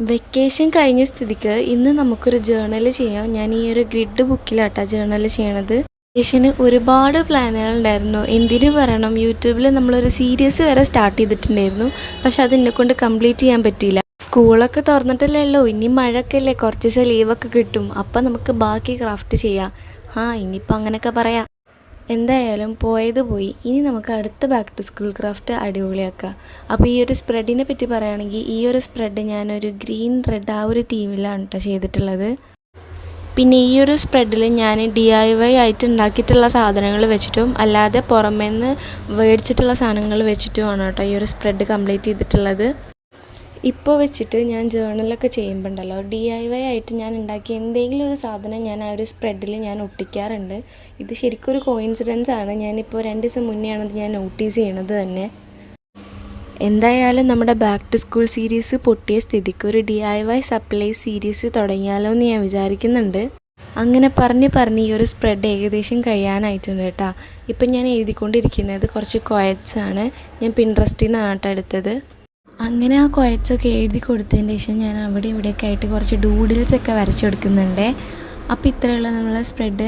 Vacation കഴിഞ്ഞ സ്ഥിതിക്ക് ഇന്ന് നമുക്കൊരു ജേർണൽ ചെയ്യാം. ഞാൻ ഈ ഒരു ഗ്രിഡ് ബുക്കിലാട്ടാ ജേർണൽ ചെയ്യണത്. വെക്കേഷന് ഒരുപാട് പ്ലാനുകൾ ഉണ്ടായിരുന്നു. എന്തിനു പറയണം, യൂട്യൂബിൽ നമ്മളൊരു സീരീസ് വരെ സ്റ്റാർട്ട് ചെയ്തിട്ടുണ്ടായിരുന്നു. പക്ഷെ അതെന്നെ കൊണ്ട് കംപ്ലീറ്റ് ചെയ്യാൻ പറ്റിയില്ല. സ്കൂളൊക്കെ തുറന്നിട്ടല്ലേ ഉള്ളൂ, ഇനി മഴയൊക്കെ അല്ലേ, കുറച്ച് ദിവസം ലീവൊക്കെ കിട്ടും. അപ്പം നമുക്ക് ബാക്കി ക്രാഫ്റ്റ് ചെയ്യാം. ഇനിയിപ്പോൾ അങ്ങനെയൊക്കെ പറയാം. എന്തായാലും പോയത് പോയി. ഇനി നമുക്ക് അടുത്ത ബാക്ക് ടു സ്കൂൾ ക്രാഫ്റ്റ് അടിപൊളിയാക്കാം. അപ്പോൾ ഈ ഒരു സ്പ്രെഡിനെ പറ്റി പറയുകയാണെങ്കിൽ, ഈ ഒരു സ്പ്രെഡ് ഞാനൊരു ഗ്രീൻ റെഡ് ആ ഒരു തീമിലാണ് കേട്ടോ ചെയ്തിട്ടുള്ളത്. പിന്നെ ഈ ഒരു സ്പ്രെഡിൽ ഞാൻ DIY ആയിട്ട് ഉണ്ടാക്കിയിട്ടുള്ള സാധനങ്ങൾ വെച്ചിട്ടും അല്ലാതെ പുറമേ നിന്ന് മേടിച്ചിട്ടുള്ള സാധനങ്ങൾ വെച്ചിട്ടുമാണ് കേട്ടോ ഈ ഒരു സ്പ്രെഡ് കംപ്ലീറ്റ് ചെയ്തിട്ടുള്ളത്. ഇപ്പോൾ വെച്ചിട്ട് ഞാൻ ജേർണലൊക്കെ ചെയ്യുമ്പോൾ ഉണ്ടല്ലോ, DIY ആയിട്ട് ഞാൻ ഉണ്ടാക്കിയ എന്തെങ്കിലും ഒരു സാധനം ഞാൻ ആ ഒരു സ്പ്രെഡിൽ ഞാൻ ഒട്ടിക്കാറുണ്ട്. ഇത് ശരിക്കും ഒരു കോയിൻസിഡൻസ് ആണ്. ഞാനിപ്പോൾ 2 ദിവസം മുന്നെയാണ് ഞാൻ നോട്ടീസ് ചെയ്യണത് തന്നെ. എന്തായാലും നമ്മുടെ ബാക്ക് ടു സ്കൂൾ സീരീസ് പൊട്ടിയ സ്ഥിതിക്ക് ഒരു DIY സപ്ലൈ സീരീസ് തുടങ്ങിയാലോ എന്ന് ഞാൻ വിചാരിക്കുന്നുണ്ട്. അങ്ങനെ പറഞ്ഞ് ഈ ഒരു സ്പ്രെഡ് ഏകദേശം കഴിയാനായിട്ടുണ്ട് കേട്ടോ. ഇപ്പം ഞാൻ എഴുതിക്കൊണ്ടിരിക്കുന്നത് കുറച്ച് ക്വയറ്റ്സ് ആണ്. ഞാൻ പിൻട്രസ്റ്റിൽ നിന്നാണ് കേട്ടോ എടുത്തത്. അങ്ങനെ ആ ക്വയറ്റ്സൊക്കെ എഴുതി കൊടുത്തതിന് ശേഷം ഞാൻ അവിടെ ഇവിടെയൊക്കെ ആയിട്ട് കുറച്ച് ഡൂഡിൽസൊക്കെ വരച്ചു കൊടുക്കുന്നുണ്ട്. അപ്പോൾ ഇത്രയുള്ള നമ്മളെ സ്പ്രെഡ്